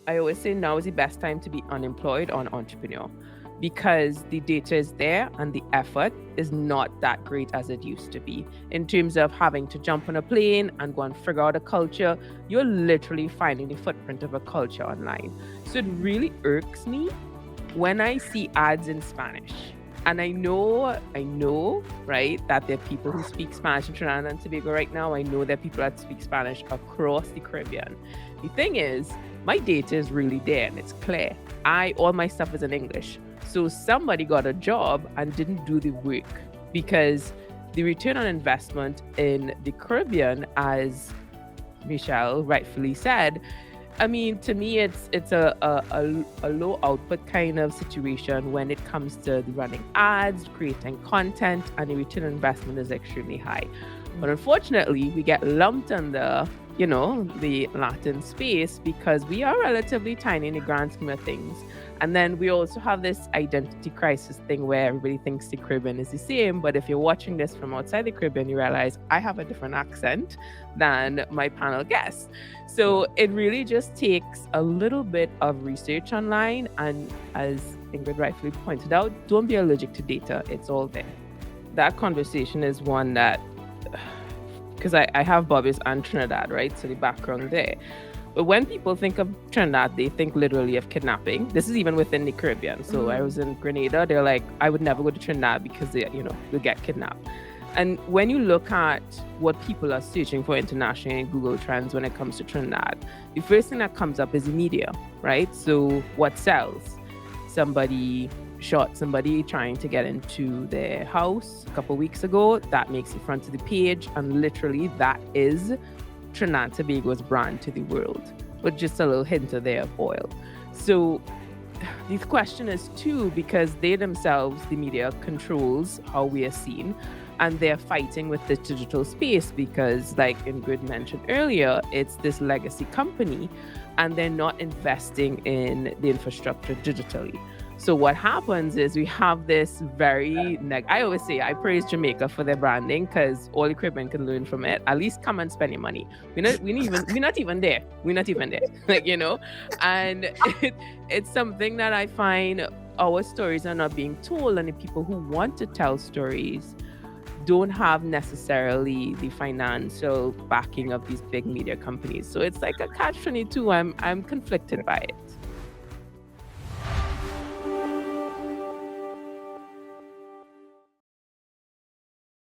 I always say now is the best time to be unemployed or an entrepreneur because the data is there and the effort is not that great as it used to be. In terms of having to jump on a plane and go and figure out a culture, you're literally finding the footprint of a culture online. So it really irks me when I see ads in Spanish. And I know, right, that there are people who speak Spanish in Trinidad and Tobago right now. I know there are people that speak Spanish across the Caribbean. The thing is, my data is really there and it's clear. All my stuff is in English. So somebody got a job and didn't do the work because the return on investment in the Caribbean, as Michelle rightfully said, I mean, to me, it's a low output kind of situation when it comes to the running ads, creating content, and the return on investment is extremely high. But unfortunately, we get lumped under, the Latin space because we are relatively tiny in the grand scheme of things. And then we also have this identity crisis thing where everybody thinks the Caribbean is the same. But if you're watching this from outside the Caribbean, you realize I have a different accent than my panel guests. So it really just takes a little bit of research online. And as Ingrid rightfully pointed out, don't be allergic to data. It's all there. That conversation is one that, because I have Barbados and Trinidad, right? So the background there. But when people think of Trinidad, they think literally of kidnapping. This is even within the Caribbean. So I was in Grenada. They're like, I would never go to Trinidad because they'll get kidnapped. And when you look at what people are searching for internationally in Google Trends when it comes to Trinidad, the first thing that comes up is the media, right? So what sells? Somebody shot somebody trying to get into their house a couple of weeks ago. That makes the front of the page. And literally that is Trinidad Tobago's brand to the world, with just a little hint of their oil. So the question is too, because they themselves, the media, controls how we are seen, and they're fighting with the digital space because, like Ingrid mentioned earlier, it's this legacy company and they're not investing in the infrastructure digitally. So what happens is we have this very I always say I praise Jamaica for their branding because all the Caribbean can learn from it. At least come and spend your money. We're not even there. We're not even there. And it's something that I find our stories are not being told, and the people who want to tell stories don't have necessarily the financial backing of these big media companies. So it's like a catch-22. I'm conflicted by it.